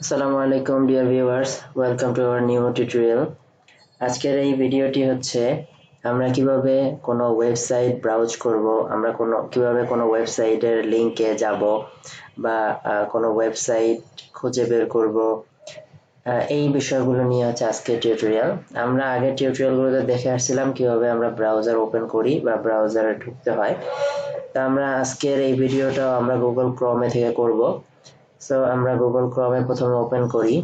আসসালামু আলাইকুম dear viewers, welcome to our new tutorial. আজকের এই ভিডিওটি হচ্ছে আমরা কিভাবে কোনো ওয়েবসাইট ব্রাউজ করব, আমরা কিভাবে কোনো ওয়েবসাইটের লিংকে যাব বা কোনো ওয়েবসাইট খুঁজে বের করব, এই বিষয়গুলো নিয়ে হচ্ছে আজকের টিউটোরিয়াল। আমরা আগের টিউটোরিয়ালগুলোতে দেখে আসছিলাম কিভাবে আমরা ব্রাউজার ওপেন করি বা ব্রাউজারে ঢুকতে হয়। তা আমরা আজকের এই ভিডিওটাও আমরা গুগল ক্রোমে থেকে করব। সো আমরা গুগল ক্রোমে প্রথমে ওপেন করি।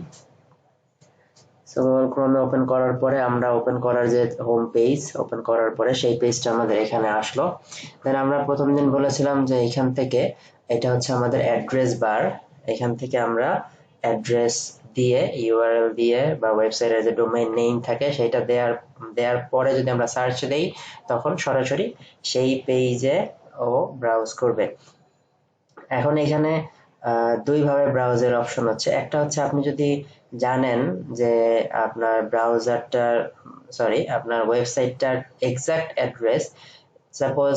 সো গুগল ক্রোমে ওপেন করার পরে আমরা ওপেন করার যে হোম পেজ ওপেন করার পরে সেই পেজটা আমাদের এখানে আসলো। দেন আমরা প্রথম দিন বলেছিলাম যে এখান থেকে এটা হচ্ছে আমাদের অ্যাড্রেস বার। এখান থেকে আমরা অ্যাড্রেস দিয়ে ইউআরএল দিয়ে বা ওয়েবসাইটের যে ডোমেইন নেম থাকে সেটা দেওয়ার পরে যদি আমরা সার্চ দেই তখন সরাসরি সেই পেজে ও ব্রাউজ করবে। এখন এখানে দুইভাবে ব্রাউজের অপশন হচ্ছে। একটা হচ্ছে আপনি যদি জানেন যে আপনার আপনার ওয়েবসাইটটার exact address, suppose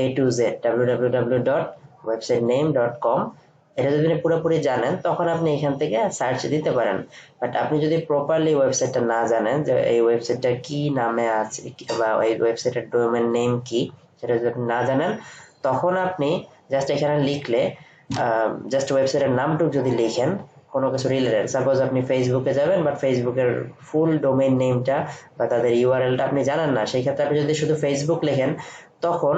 A to Z www.websitename.com, এটা যদি আপনি পুরোপুরি জানেন তখন আপনি এখান থেকে সার্চ দিতে পারেন। বাট আপনি যদি প্রপারলি ওয়েবসাইটটা না জানেন যে এই ওয়েবসাইটটা কি নামে আছে বা এই ওয়েবসাইটের ডোমেইন নেম কি, সেটা যদি আপনি না জানেন তখন আপনি জাস্ট এখানে লিখলে জাস্ট ওয়েবসাইটের নামটুকু যদি লিখেন কোনো কিছু রিলেটেড, সাপোজ আপনি ফেসবুকে যাবেন বাট ফেসবুকের ফুল ডোমেইন নেমটা বা তাদের ইউআরএলটা আপনি জানেন না, সেই ক্ষেত্রে আপনি যদি শুধু ফেসবুক লেখেন তখন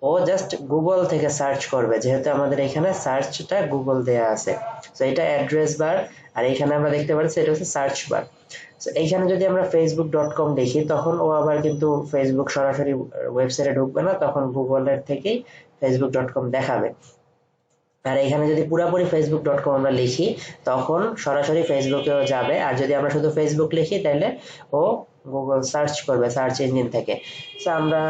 ও জাস্ট গুগল থেকে সার্চ করবে, যেহেতু আমাদের এখানে সার্চটা গুগল দেয়া আছে। সো এটা অ্যাড্রেস বার, আর এখানে আমরা দেখতে পাচ্ছি এটা হচ্ছে সার্চ বার। সো এইখানে যদি আমরা facebook.com দেখি তখন ও আবার কিন্তু ফেসবুক সরাসরি ওয়েবসাইটে ঢুকবে না, তখন গুগলের থেকেই facebook.com দেখাবে। আর এখানে যদি পুরোপুরি facebook.com আমরা লিখি তখন সরাসরি ফেসবুকেও যাবে, আর যদি আমরা শুধু ফেসবুক লিখি তাহলে ও গুগল সার্চ করবে সার্চ ইঞ্জিন থেকে। সো আমরা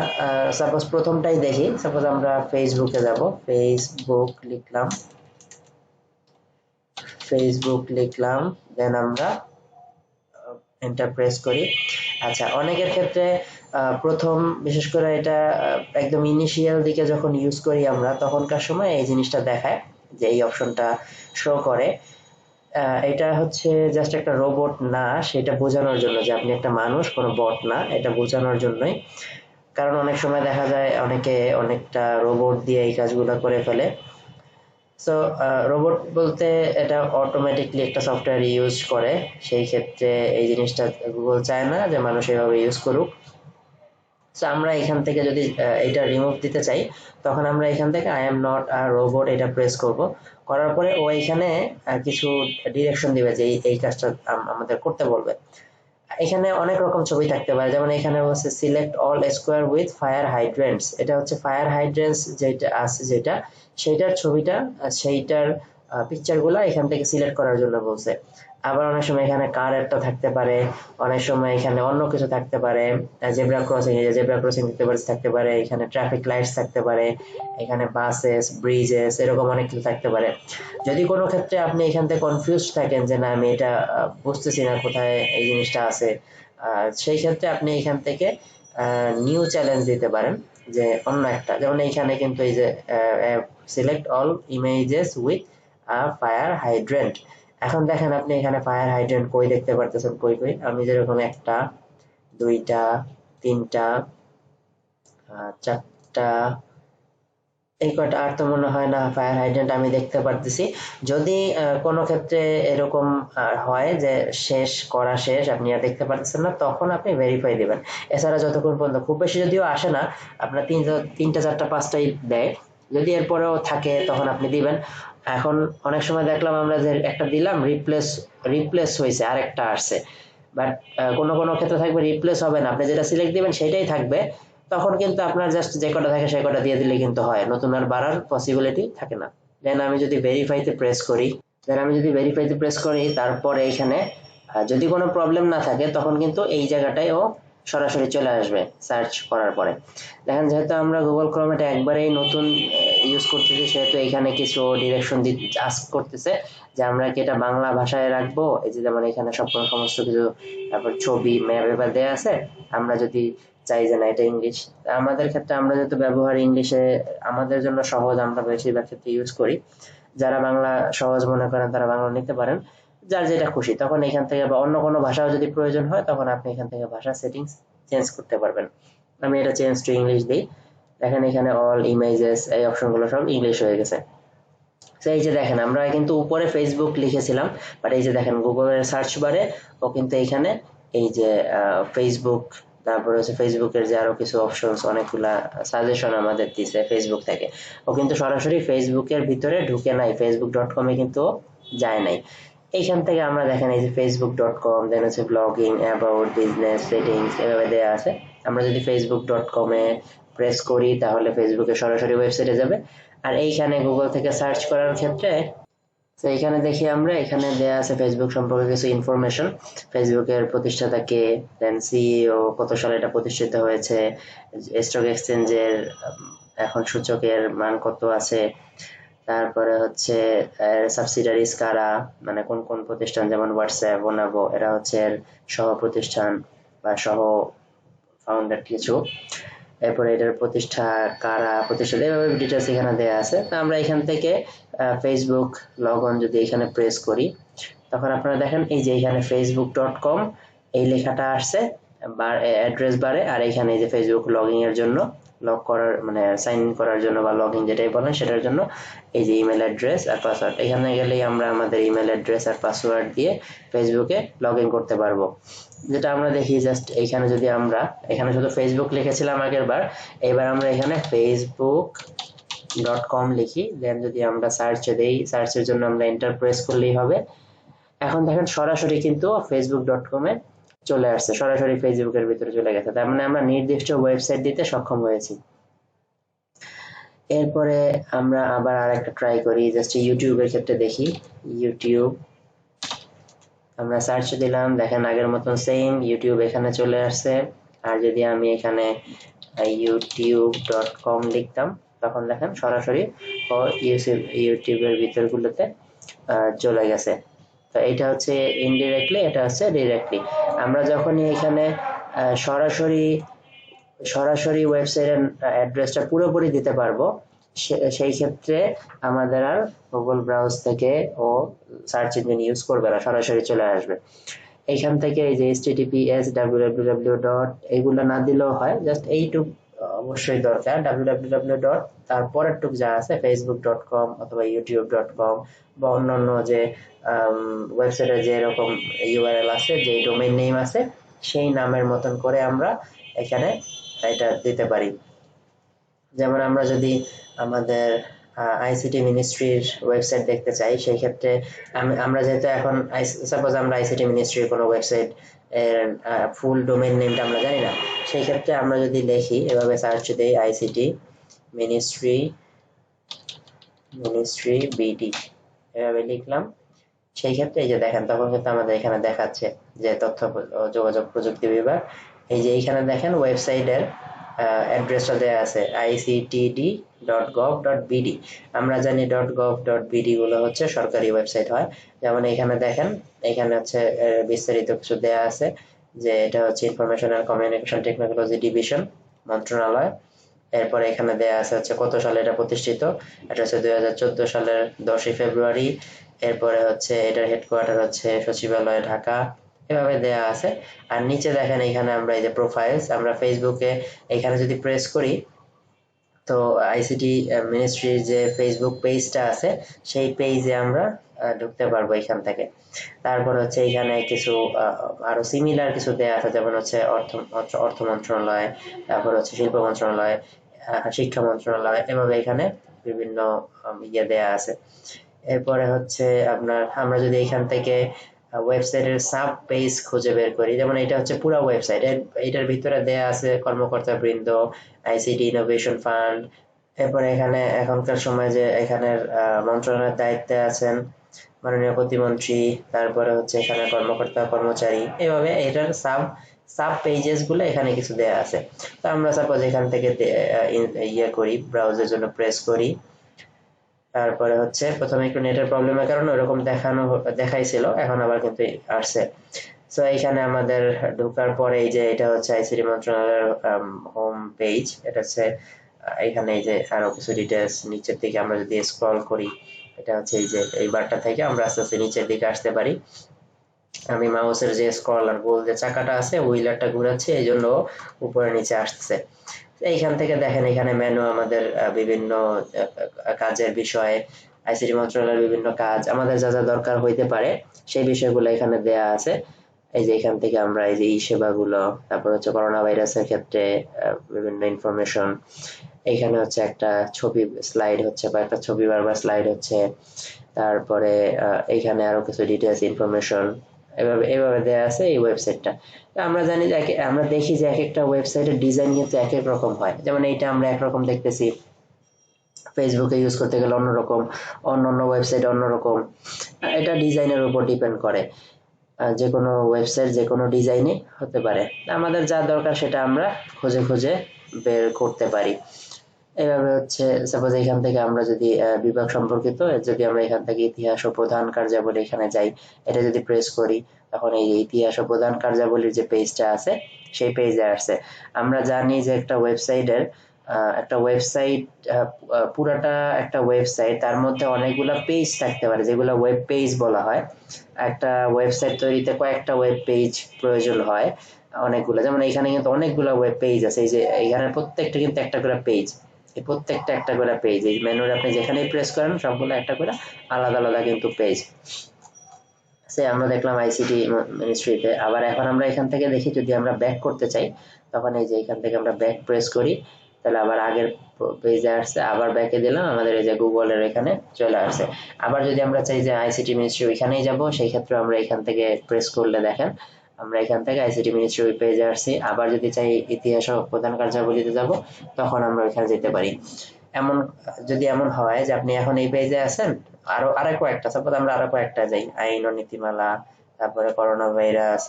সাপোজ প্রথমটাই দেখি, সাপোজ আমরা ফেসবুকে যাব, ফেসবুক লিখলাম দেন আমরা এন্টার প্রেস করি। আচ্ছা, অনেকের ক্ষেত্রে প্রথম বিশেষ করে এটা একদম ইনিশিয়াল দিকে যখন ইউজ করি আমরা তখনকার সময় এই জিনিসটা দেখায় যে এই অপশনটা শো করে। এটা হচ্ছে জাস্ট একটা রোবট না সেটা বোঝানোর জন্য যে আপনি একটা মানুষ, কোনো বট না, এটা বোঝানোর জন্যই। কারণ অনেক সময় দেখা যায় অনেকে অনেকটা রোবট দিয়ে এই কাজগুলো করে ফেলে। সো রোবট বলতে এটা অটোমেটিকলি একটা সফটওয়্যার ইউজ করে, সেই ক্ষেত্রে এই জিনিসটা গুগল চায় না যে মানুষ এভাবে ইউজ করুক। সো আমরা এখান থেকে যদি এটা রিমুভ দিতে চাই তখন আমরা এখান থেকে I am not a robot এটা প্রেস করব। করার পরে ও এখানে কিছু ডিরেকশন দিবে যে এই কাজটা আমাদের করতে বলবে। এখানে অনেক রকম ছবি থাকতে পারে, যেমন এখানে হচ্ছে select all square with fire hydrants, এটা হচ্ছে ফায়ার হাইড্রেন্টস যেটা আছে সেইটার ছবিটা, সেইটার পিকচারগুলো এখান থেকে সিলেক্ট করার জন্য বলছে। আবার অনেক সময় এখানে কার একটা থাকতে পারে, অনেক সময় এখানে অন্য কিছু থাকতে পারে, জেব্রা ক্রসিং থাকতে পারে, এখানে ট্রাফিক লাইটস থাকতে পারে, এখানে বাসেস, ব্রিজেস, এরকম অনেক কিছু থাকতে পারে। যদি কোনো ক্ষেত্রে আপনি এখান থেকে কনফিউজ থাকেন যে না আমি এটা বুঝতেছি না কোথায় এই জিনিসটা আছে, সেই ক্ষেত্রে আপনি এখান থেকে নিউ চ্যালেঞ্জ দিতে পারেন যে অন্য একটা, যেমন এইখানে কিন্তু এই যে select all images with fire hydrant. এখন দেখেন আপনি এখানে ফায়ার হাইড্রেন্ট কই দেখতে পারতেছেন, কই আমি যেরকম একটা, দুইটা, তিনটা, চারটা, এই কয়টা, আর তো মনে হয় না ফায়ার হাইড্রেন্ট আমি দেখতে পারতেছি। যদি কোনো ক্ষেত্রে এরকম হয় যে শেষ আপনি আর দেখতে পারতেছেন না তখন আপনি ভেরিফাই দিবেন। এছাড়া যতক্ষণ পর্যন্ত, খুব বেশি যদিও আসে না, আপনার তিনটা চারটা পাঁচটাই দেয়, যদি এরপরেও থাকে তখন আপনি দিবেন। এখন অনেক সময় দেখলাম আমরা যে একটা দিলাম রিপ্লেস হয়েছে আরেকটা আসছে, বাট কোনো ক্ষেত্রে থাকবে রিপ্লেস হবে না, আপনি যেটা সিলেক্ট দিবেন সেটাই থাকবে, তখন কিন্তু আপনার জাস্ট যে কটা থাকে সেই কটা দিয়ে দিলে কিন্তু হয়, নতুন আর বাড়ার পসিবিলিটি থাকে না। দেন আমি যদি ভেরিফাইতে প্রেস করি তারপরে এখানে যদি কোনো প্রবলেম না থাকে তখন কিন্তু এই জায়গাটায় ও সরাসরি চলে আসবে সার্চ করার পরে। দেখেন যেহেতু আমরা গুগল ক্রোমটা একবারেই নতুন ইউজ করতেছি সেহেতু এখানে কিছু ডিরেকশন আস্ক করতেছে যে আমরা কি এটা বাংলা ভাষায় রাখবো, এই যে যেমন এখানে সমস্ত কিছু, তারপর ছবি ম্যাপ এবার দেয়া আছে, আমরা যদি চাই যে না এটা ইংলিশ, আমাদের ক্ষেত্রে আমরা যেহেতু ব্যবহার ইংলিশে আমাদের জন্য সহজ, আমরা বেশিরভাগ ক্ষেত্রে ইউজ করি, যারা বাংলা সহজ মনে করেন তারা বাংলা নিতে পারেন। যার যেটা খুশি তখন এখান থেকে, বা অন্য কোনো ভাষাও যদি প্রয়োজন হয় তখন আপনি এখান থেকে ভাষা সেটিংস চেঞ্জ করতে পারবেন। আমি এটা চেঞ্জ টু ইংলিশ দিই, দেখেন এখানে অল ইমেজেস এই অপশনগুলো সব ইংলিশ হয়ে গেছে। তো এই যে দেখেন আমরা কিন্তু উপরে ফেসবুক লিখেছিলাম, বাট এই যে দেখেন গুগলের সার্চ বারে ও কিন্তু এইখানে এই যে ফেসবুক, তারপরে হচ্ছে ফেসবুকের যে আরো কিছু অপশনস, অনেকগুলা সাজেশন আমাদের দিছে ফেসবুক থেকে, ও কিন্তু সরাসরি ফেসবুকের ভিতরে ঢুকে নাই, facebook.com এ কিন্তু যায় নাই। এইখান থেকে আমরা দেখেন এই যে facebook.com, দেন হচ্ছে ব্লগিং, অ্যাবাউট, বিজনেস, সেটিংস এভাবে দেওয়া আছে। আমরা যদি facebook.com এ প্রেস করি তাহলে ফেসবুকে সরাসরি ওয়েবসাইটে যাবে। আর এইখানে গুগল থেকে সার্চ করার ক্ষেত্রে, তো এখানে দেখি আমরা এখানে দেয়া আছে ফেসবুক সম্পর্কে কিছু ইনফরমেশন, ফেসবুকের প্রতিষ্ঠাতা কে, দেন সিইও, কত সালে এটা প্রতিষ্ঠিত হয়েছে, স্টক এক্সচেঞ্জের এখন সূচকের মান কত আছে, তারপরে হচ্ছে সাবসিডারিজ কারা, মানে কোন কোন প্রতিষ্ঠান, যেমন হোয়াটসঅ্যাপ, ওনাবো, এরা হচ্ছে এর সহ প্রতিষ্ঠান বা সহ ফাউন্ডার কিছু। এরপরে এটার প্রতিষ্ঠা কারা, প্রতিষ্ঠাতা, এভাবে ডিটেলস এখানে দেওয়া আছে। তো আমরা এখান থেকে ফেসবুক লগ অন যদি এখানে প্রেস করি তখন আপনারা দেখেন এই যে এখানে facebook.com এই লেখাটা আসছে অ্যাড্রেস বারে, আর এখানে এই যে ফেসবুক লগইন এর জন্য, লগ করার মানে সাইন ইন করার জন্য বা লগইন যেটাই বলেন সেটার জন্য এই যে ইমেল অ্যাড্রেস আর পাসওয়ার্ড, এখানে গেলেই আমরা আমাদের ইমেল অ্যাড্রেস আর পাসওয়ার্ড দিয়ে ফেসবুকে লগইন করতে পারবো। যেটা আমরা দেখি জাস্ট এইখানে যদি আমরা এখানে শুধু ফেসবুক লিখেছিলাম আগের বার, এবার আমরা এখানে facebook.com লিখি, দেন যদি আমরা সার্চে দেই, সার্চের জন্য আমরা এন্টার প্রেস করলেই হবে। এখন দেখেন সরাসরি কিন্তু facebook.com এ চলে আসছে, সরাসরি ফেসবুকের ভিতরে চলে গেছে, তার মানে আমরা নির্দিষ্ট ওয়েবসাইট দিতে সক্ষম হয়েছি। এরপরে আমরা আবার আরেকটা ট্রাই করি, জাস্ট ইউটিউবের ক্ষেত্রে দেখি। ইউটিউব আমরা সার্চ দিলাম, দেখেন আগের মতন সেম ইউটিউব এখানে চলে আসছে। আর যদি আমি এখানে youtube.com লিখতাম তখন দেখেন সরাসরি ইউটিউবের ভিতরগুলোতে চলে গেছে। তো এটা হচ্ছে ইনডিরেক্টলি, এটা হচ্ছে ডিরেক্টলি। আমরা যখনই এখানে সরাসরি সরাসরি ওয়েবসাইটের অ্যাড্রেসটা পুরোপুরি দিতে পারবো, সেই ক্ষেত্রে আমাদের আর গুগল ব্রাউজ থেকে ও সার্চ ইঞ্জিন ইউজ করবে না, সরাসরি চলে আসবে। এইখান থেকে এই যে https www ডট এগুলো না দিলেও হয়, জাস্ট এইটুক অবশ্যই দরকার, www ডট তারপরের টুক যা আছে facebook.com অথবা youtube.com বা অন্যান্য যে ওয়েবসাইটে যে এরকম ইউআরএল আছে, যে ডোমেইন নেম আছে, সেই নামের মতন করে আমরা এখানে এটা দিতে পারি। যেমন আমরা যদি আমাদের আইসিটি মিনিস্ট্রির ওয়েবসাইট দেখতে চাই, সেই ক্ষেত্রে আমরা যেহেতু এখন সাপোজ আমরা আইসিটি মিনিস্ট্রির কোনো ওয়েবসাইট এর ফুল ডোমেইন নেমটা আমরা জানি না, সেই ক্ষেত্রে আমরা যদি লিখি এভাবে সার্চ দেই আইসিটি মিনিস্ট্রি বিডি এভাবে লিখলাম, সেই ক্ষেত্রে এই যে দেখেন তখন কিন্তু আমাদের এখানে দেখাচ্ছে যে তথ্য ও যোগাযোগ প্রযুক্তি বিভাগ, এই যে এইখানে দেখেন ওয়েবসাইটের অ্যাড্রেসটা দেওয়া আছে ictd.gov.bd। আমরা জানি .gov.bd গুলো হচ্ছে সরকারি ওয়েবসাইট হয়, যেমন এখানে দেখেন এখানে হচ্ছে বিস্তারিত কিছু দেওয়া আছে যে এটা হচ্ছে information and communication technology division মন্ত্রণালয়। এরপরে এখানে দেওয়া আছে হচ্ছে কত সালে এটা প্রতিষ্ঠিত, এটা হচ্ছে 2014 সালের 10ই ফেব্রুয়ারি। এরপরে হচ্ছে এটার হেডকোয়ার্টার হচ্ছে সচিবালয় ঢাকা, এভাবে দেয়া আছে। আর নিচে দেখেন এখানে আমরা এই যে প্রোফাইলস, আমরা ফেসবুকে এখানে যদি প্রেস করি তো আইসিটি মিনিস্ট্রির যে ফেসবুক পেজটা আছে সেই পেজে আমরা ঢুকতে পারবো এখান থেকে। তারপর হচ্ছে এখানে কিছু আরো সিমিলার কিছু দেয়া আছে, যেমন হচ্ছে অর্থ মন্ত্রণালয়, তারপর হচ্ছে শিল্প মন্ত্রণালয়, শিক্ষা মন্ত্রণালয়, এভাবে এখানে বিভিন্ন ইয়ে দেয়া আছে। এরপরে হচ্ছে আমরা যদি এখান থেকে ওয়েবসাইটের সাব পেজ খুঁজে বের করি, যেমন এটা হচ্ছে পুরো ওয়েবসাইট, এটার ভিতরে দেয়া আছে কর্মকর্তা বৃন্দ, আইসিটি ইনোভেশন ফান্ড, এরপরে এখানে এখনকার সময় যে এখানের মন্ত্রণালয়ের দায়িত্বে আছেন মাননীয় প্রতিমন্ত্রী, তারপরে হচ্ছে এখানে কর্মকর্তা কর্মচারী, এভাবে এটার সাব পেজেস গুলো এখানে কিছু দেয়া আছে। তো আমরা সাপোজ এখান থেকে ইয়ে করি, ব্রাউজের জন্য প্রেস করি, তারপরে হচ্ছে প্রথমে একটু নেটের প্রবলেমের কারণে ওরকম দেখাইছিল, এখন আবার কিন্তু আসছে। সো এখানে আমাদের ঢোকার পরে এই যে এটা হচ্ছে আইসিটি মন্ত্রণালয়ের হোম পেজ, এটা হচ্ছে এখানে এই যে আরো কিছু ডিটেলস নিচের দিকে আমরা যদি স্ক্রল করি এটা হচ্ছে এই যে এই বারটা থেকে আমরা আস্তে আস্তে নিচের দিকে আসতে পারি। আমি মাউসের যে স্ক্রলার গোল যে চাকাটা আছে হুইলারটা ঘোরাচ্ছি, এই জন্য উপরে নিচে আসছে। এইখান থেকে দেখেন এখানে মেনু আমাদের বিভিন্ন কাজের বিষয়, আইসিটি মন্ত্রণালয়ের বিভিন্ন কাজ আমাদের যা যা দরকার হইতে পারে সেই বিষয়গুলো এখানে দেয়া আছে। এই যে এখান থেকে আমরা এই যে ই সেবাগুলো, তারপর হচ্ছে করোনা ভাইরাসের ক্ষেত্রে বিভিন্ন ইনফরমেশন, এইখানে হচ্ছে একটা ছবি স্লাইড হচ্ছে বা একটা ছবি বারবার স্লাইড হচ্ছে, তারপরে এইখানে আরো কিছু ডিটেলস ইনফরমেশন এভাবে এভাবে দেয়া আছে এই ওয়েবসাইটটা। আমরা জানি যে আমরা দেখি যে এক একটা ওয়েবসাইটের ডিজাইন কিন্তু এক এক রকম হয়, যেমন এইটা আমরা একরকম দেখতেছি, ফেসবুকে ইউজ করতে গেলে অন্যরকম, অন্য ওয়েবসাইট অন্যরকম। এটা ডিজাইনের উপর ডিপেন্ড করে, যে কোনো ওয়েবসাইট যে কোনো ডিজাইনে হতে পারে। আমাদের যা দরকার সেটা আমরা খুঁজে খুঁজে বের করতে পারি। এভাবে হচ্ছে সাপোজ এখান থেকে আমরা যদি বিভাগ সম্পর্কিত যদি আমরা এখান থেকে ইতিহাস ও প্রধান কার্যাবলী এখানে যাই, এটা যদি প্রেস করি তখন এই ইতিহাস ও প্রধান কার্যাবলীর যে পেজটা আছে সেই পেজে আসছে। আমরা জানি যে একটা ওয়েবসাইটের পুরাটা একটা ওয়েবসাইট, তার মধ্যে অনেকগুলা পেজ থাকতে পারে যেগুলো ওয়েব পেজ বলা হয়। একটা ওয়েবসাইট তৈরিতে কয়েকটা ওয়েব পেজ প্রয়োজন হয় অনেকগুলো, যেমন এখানে কিন্তু অনেকগুলো ওয়েব পেজ আছে, এই যে এখানে প্রত্যেকটা কিন্তু একটা করে পেজ, এই প্রত্যেকটা একটা করে পেজ, এই মেনুর আপনি যেখানেই প্রেস করেন সবগুলো একটা করে আলাদা আলাদা কিন্তু পেজ। সে আমরা দেখলাম আইসিটি মিনিস্ট্রিতে। আবার এখন আমরা এখান থেকে দেখি যদি আমরা ব্যাক করতে চাই তখন এই যে এখান থেকে আমরা ব্যাক প্রেস করি, তাহলে আবার আগের পেজে আসছে, আবার ব্যাকে দিলাম, আমাদের এই যে গুগলের এখানে চলে আসছে। আবার যদি আমরা চাই যে আইসিটি মিনিস্ট্রি ওইখানেই যাব, সেই ক্ষেত্রে আমরা এখান থেকে প্রেস করলে দেখেন আমরা এখান থেকে আইসিটি মিনিস্ট্রি ওই পেজে আসছি। আবার যদি চাই ইতিহাস ও প্রধান কার্যাবলীতে যাব তখন আমরা ওইখানে যেতে পারি। এমন যদি এমন হয় যে আপনি এখন এই পেজে আছেন, আরো কয়েকটা, সাপোজ আমরা আরো কয়েকটা যাই, আইন ও নীতিমালা, তারপরে করোনা ভাইরাস,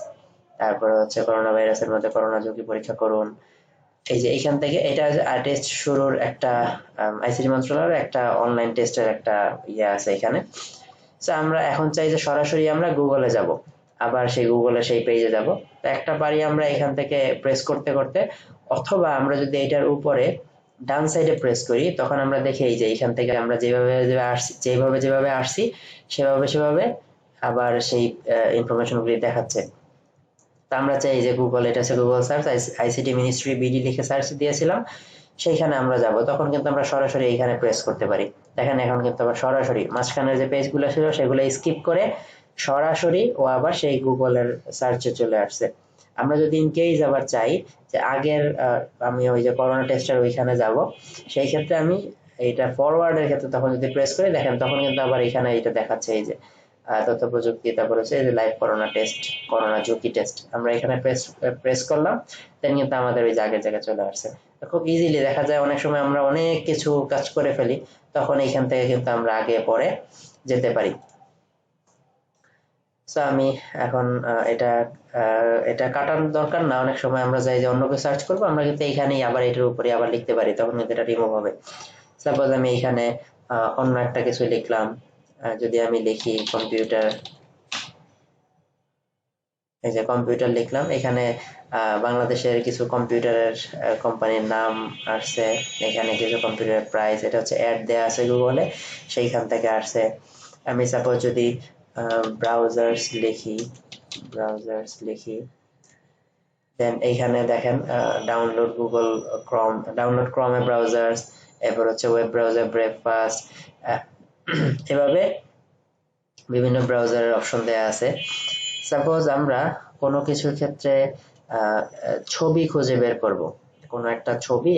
তারপরে হচ্ছে করোনা ভাইরাসের মধ্যে করোনা ঝুঁকি পরীক্ষা করুন। এই যে এখান থেকে এটা টেস্ট শুরুর একটা আইসিটি মন্ত্রণালয়ের একটা অনলাইন টেস্টের একটা ইয়ে আছে এখানে। তো আমরা এখন চাই যে সরাসরি আমরা গুগলে যাব, আবার সেই গুগলে সেই পেজে যাব। তো একটা পারি আমরা এখান থেকে প্রেস করতে করতে, অথবা আমরা যদি এটার উপরে ডান সাইডে প্রেস করি তখন আমরা দেখি এই যে এখান থেকে আমরা যেভাবে আসছি সেভাবে আবার সেই ইনফরমেশনগুলি দেখাচ্ছে। তো আমরা চাই যে গুগল, এটা হচ্ছে Google search, ICT ministry BD লিখে সার্চ দিয়েছিলাম, সেইখানে আমরা যাব, তখন কিন্তু আমরা সরাসরি এইখানে প্রেস করতে পারি। দেখেন এখন কিন্তু আবার সরাসরি মাঝখানের যে পেজগুলো ছিল সেগুলো স্কিপ করে সরাসরি ও আবার সেই গুগলের সার্চে চলে আসছে। আমরা যদি ইন কেস আবার চাই যে আগের আমি ওই যে করোনা টেস্টের ওইখানে যাব, সেই ক্ষেত্রে আমি এইটা ফরওয়ার্ডের ক্ষেত্রে তখন যদি প্রেস করি দেখেন তখন কিন্তু আবার এখানে এটা দেখাচ্ছে এই যে তথ্য প্রযুক্তি, তারপর হচ্ছে এই যে লাইভ করোনা টেস্ট, করোনা ঝুঁকি টেস্ট, আমরা এখানে প্রেস করলাম, দেন কিন্তু আমাদের ওই আগের জায়গায় চলে আসছে। খুব ইজিলি দেখা যায়, অনেক সময় আমরা অনেক কিছু কাজ করে ফেলি, তখন এইখান থেকে কিন্তু আমরা আগে পরে যেতে পারি। সো আমি এখন এটা কাটার দরকার না, অনেক সময় আমরা যাই যে অন্য কিছু সার্চ করবো, আমরা কিন্তু এইখানেই আবার এটার উপরে আবার লিখতে পারি, তখন কিন্তু এটা রিমুভ হবে। সাপোজ আমি এইখানে অন্য একটা কিছু লিখলাম, যদি আমি লিখি কম্পিউটার, এই যে কম্পিউটার লিখলাম, এখানে বাংলাদেশের কিছু কম্পিউটারের কোম্পানির নাম আসছে, এখানে কিছু কম্পিউটারের প্রাইস, এটা হচ্ছে অ্যাড দেয়া আছে গুগলে, সেইখান থেকে আসছে। আমি সাপোজ যদি ব্রাউজার্স লিখি, দেন এইখানে দেখেন ডাউনলোড গুগল ক্রোম, ডাউনলোড ক্রোমে ব্রাউজার্স, এরপর হচ্ছে ওয়েব ব্রাউজার ব্রেকফাস্ট, এভাবে বিভিন্ন ব্রাউজারের অপশন দেয়া আছে। সাপোজ আমরা কোনো কিছুর ক্ষেত্রে ছবি খুঁজে বের করব, কোনো একটা ছবি,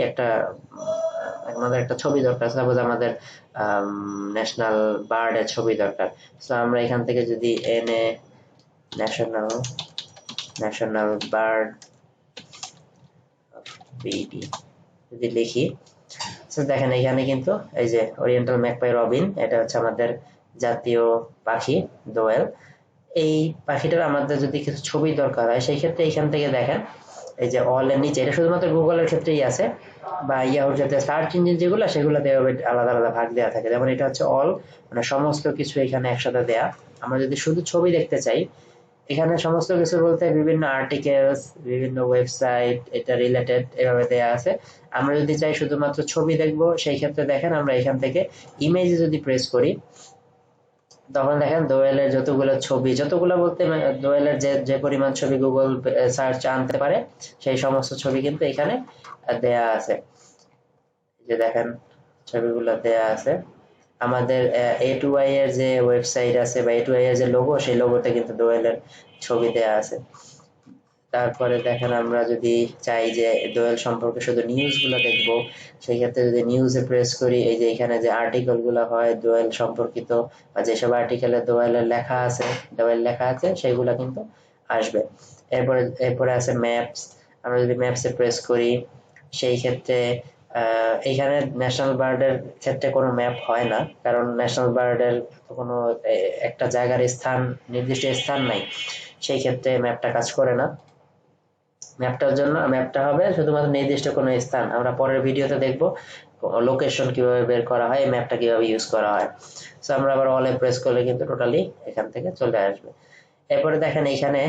আমাদের একটা ছবি দরকার, সাপোজ আমাদের ন্যাশনাল বার্ডের ছবি দরকার। তো আমরা এখান থেকে যদি এনে ন্যাশনাল বার্ড বিডি যদি লিখি, দেখেন এখানে কিন্তু এই যে ওরিয়েন্টাল ম্যাকপাই রবিন, এটা হচ্ছে আমাদের জাতীয় পাখি দোয়েল। এই পাখিটার আমাদের যদি কিছু ছবি দরকার হয় সেই ক্ষেত্রে এখান থেকে দেখেন এই যে অল এর নিচে, এটা শুধুমাত্র গুগলের ক্ষেত্রেই আছে, বা ইয়াহুর ক্ষেত্রে সার্চ ইঞ্জিন যেগুলো সেগুলোতে আলাদা আলাদা ভাগ দেওয়া থাকে, যেমন এটা হচ্ছে অল, মানে সমস্ত কিছু এখানে একসাথে দেয়া। আমরা যদি শুধু ছবি দেখতে চাই, এখানে সমস্ত কিছু বলতে বিভিন্ন আর্টিকেলস, বিভিন্ন ওয়েবসাইট এটা রিলেটেড এভাবে দেয়া আছে। আমরা যদি চাই শুধুমাত্র ছবি দেখবো সেই ক্ষেত্রে দেখেন আমরা এখান থেকে ইমেজে যদি প্রেস করি তখন দেখেন দোয়েলের যতগুলো ছবি, যতগুলো বলতে দোয়েলের যে যে পরিমাণ ছবি গুগল সার্চ আনতে পারে সেই সমস্ত ছবি কিন্তু এখানে দেয়া আছে। যে দেখেন ছবিগুলো দেয়া আছে। আমাদের A2I এর যে ওয়েবসাইট আছে বা A2I এর যে লোগো, সেই লোগোতে কিন্তু দোয়েলের ছবি দেয়া আছে। তারপরে দেখেন আমরা যদি চাই যে দোয়েল সম্পর্কে শুধু নিউজ গুলো দেখবো, সেই ক্ষেত্রে যদি নিউজে প্রেস করি, এই যে এখানে যে আর্টিকেল গুলো হয় দোয়েল সম্পর্কিত বা যেসব আর্টিকেলে দোয়েলের লেখা আছে, দোয়েল লেখা আছে, সেগুলো কিন্তু আসবে। এরপরে এরপরে আছে ম্যাপস। আমরা যদি ম্যাপসে প্রেস করি, সেই ক্ষেত্রে এইখানে ন্যাশনাল বার্ডের ক্ষেত্রে কোনো ম্যাপ হয় না, কারণ ন্যাশনাল বার্ডের কোনো একটা জায়গার স্থান, নির্দিষ্ট স্থান নাই, সেই ক্ষেত্রে ম্যাপটা কাজ করে না। ম্যাপটা হবে শুধুমাত্র নির্দিষ্ট কোনো স্থান। আমরা পরের ভিডিওতে দেখব লোকেশন কিভাবে বের করা হয়, ম্যাপটা কিভাবে ইউজ করা হয়। সো আমরা আবার অলে প্রেস করলে কিন্তু টোটালি এখান থেকে চলে আসবে। এরপরে দেখেন এখানে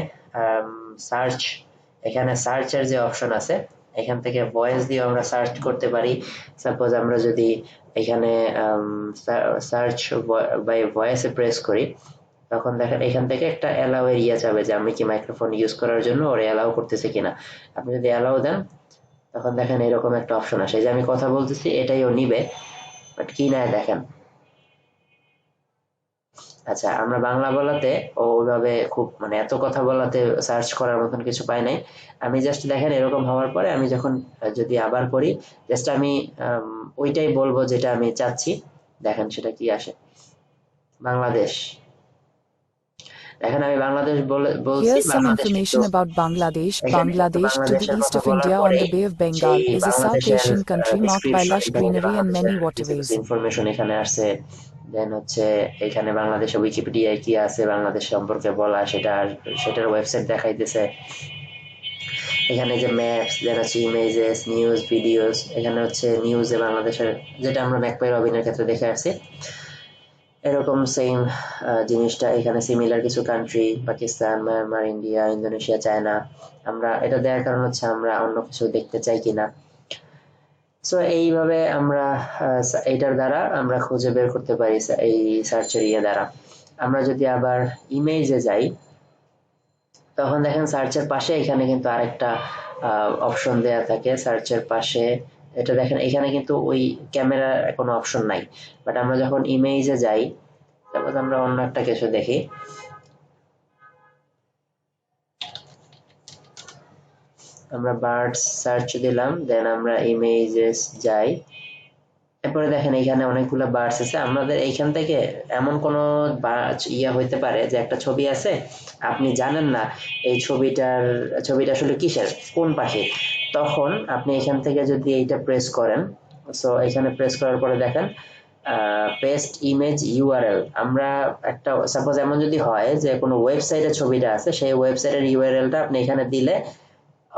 সার্চ, এখানে সার্চের যে অপশন আছে, এখান থেকে ভয়েস দিয়ে আমরা সার্চ করতে পারি। সাপোজ আমরা যদি এখানে সার্চ বাই ভয়েসে প্রেস করি, তখন দেখেন এখান থেকে একটা অ্যালাউ এরিয়া যাবে যে আমি কি মাইক্রোফোন ইউজ করার জন্য ওরা অ্যালাউ করতেছে কিনা। আপনি যদি অ্যালাউ দেন, তখন দেখেন এরকম একটা অপশন আসে যে আমি কথা বলতেছি, এটাই ও নিবে, বাট কি না দেখেন। আচ্ছা, আমরা বাংলা বলাতে ওইভাবে খুব মানে এত কথা বলাতে সার্চ করার মতন কিছু পাই নাই। আমি জাস্ট দেখেন এরকম হওয়ার পরে আমি যখন যদি আবার করি, জাস্ট আমি ওইটাই বলবো যেটা আমি চাচ্ছি, দেখেন সেটা কি আসে। বাংলাদেশ, দেখেন আমি বাংলাদেশ বলছি, Here's some বাংলাদেশ কিন্তু information about Bangladesh. এখানে কিন্তু Bangladesh, to the বাংলাদেশের east কথা of বলার India on পরেই the Bay of সেই Bengal, is a South বাংলাদেশের Asian country marked by description, lush এখানে greenery and বাংলাদেশের many কিছু কিছু waterways. ইনফরমেশন এখানে আসছে। দেন হচ্ছে এখানে বাংলাদেশের উইকিপিডিয়ায় কি আছে বাংলাদেশ সম্পর্কে বলা, সেটার ওয়েবসাইট দেখাইতেছে। এখানে যে ম্যাপস, দেন হচ্ছে ইমেজেস, নিউজ, ভিডিওস। এখানে হচ্ছে নিউজে বাংলাদেশের, যেটা আমরা ম্যাকপাই রবিনের ক্ষেত্রে দেখে আসছি, এরকম সেম জিনিসটা এখানে সিমিলার কিছু country, Pakistan, Myanmar, India, Indonesia, China. আমরা এটা দেওয়ার কারণ হচ্ছে আমরা অন্য কিছু দেখতে চাই কিনা। সো এইভাবে আমরা এইটার দ্বারা আমরা খুঁজে বের করতে পারি এই সার্চের দ্বারা। আমরা যদি আবার ইমেজে যাই, তখন দেখেন সার্চের পাশে এখানে কিন্তু আরেকটা অপশন দেয়া থাকে সার্চের পাশে। এটা দেখেন এখানে কিন্তু ওই ক্যামেরা কোনো অপশন নাই, বাট আমরা যখন ইমেজে যাই, তারপর আমরা অন্য একটা কিছু দেখি। আমরা বার্ডস সার্চ দিলাম, দেন আমরা ইমেজেস যাই। এরপরে দেখেন এখানে অনেকগুলো বার্ডস আছে। আমাদের এইখান থেকে এমন কোনো হইতে পারে যে একটা ছবি আছে, আপনি জানেন না এই ছবিটা আসলে কিসের, কোন পাখি। তখন আপনি এখান থেকে যদি এইটা প্রেস করেন, সো এখানে প্রেস করার পরে দেখেন পেস্ট ইমেজ ইউআরএল। আমরা একটা সাপোজ এমন যদি হয় যে কোনো ওয়েবসাইটের ছবিটা আছে, সেই ওয়েবসাইটের ইউআরএলটা আপনি এখানে দিলে,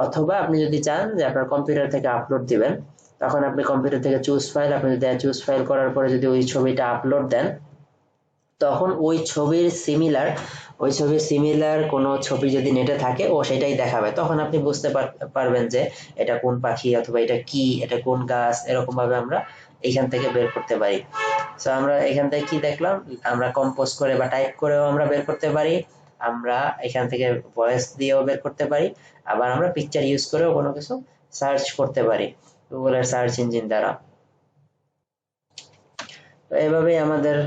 অথবা আপনি যদি চান যে আপনার কম্পিউটার থেকে আপলোড দিবেন, তখন আপনি কম্পিউটার থেকে চুজ ফাইল, আপনি যদি চুজ ফাইল করার পরে যদি ওই ছবিটা আপলোড দেন, তখন ওই ছবির সিমিলার কোনো ছবি যদি নেটে থাকে, ও সেটাই দেখাবে। তখন আপনি বুঝতে পারবেন যে এটা কোন পাখি, অথবা এটা কি, এটা কোন গাছ। এরকম ভাবে আমরা এইখান থেকে বের করতে পারি। সো আমরা এখান থেকে কি দেখলাম, আমরা কম্পোজ করে বা টাইপ করেও আমরা বের করতে পারি, আমরা এখান থেকে ভয়েস দিয়েও বের করতে পারি, আবার আমরা পিকচার ইউজ করেও কোনো কিছু সার্চ করতে পারি গুগলের সার্চ ইঞ্জিন দ্বারা। তো এভাবেই আমাদের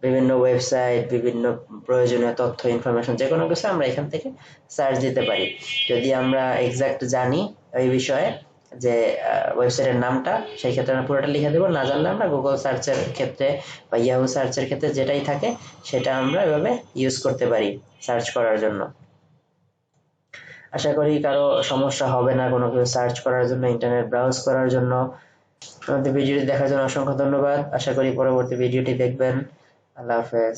বিভিন্ন ওয়েবসাইট, বিভিন্ন প্রয়োজনীয় তথ্য, ইনফরমেশন, যে কোনো কিছু আমরা এখান থেকে সার্চ দিতে পারি। যদি আমরা এক্সাক্ট জানি এই বিষয়ে যে ওয়েবসাইটের নামটা, সেই ক্ষেত্রে আমরা পুরোটা লিখে দেবো। না জানলে আমরা গুগল সার্চের ক্ষেত্রে বা ইয়াহু সার্চের ক্ষেত্রে যেটাই থাকে সেটা আমরা এভাবে ইউজ করতে পারি সার্চ করার জন্য। আশা করি কারো সমস্যা হবে না কোনো কিছু সার্চ করার জন্য, ইন্টারনেট ব্রাউজ করার জন্য। আমাদের ভিডিওটি দেখার জন্য অসংখ্য ধন্যবাদ। আশা করি পরবর্তী ভিডিওটি দেখবেন। আল্লাহ হাফেজ।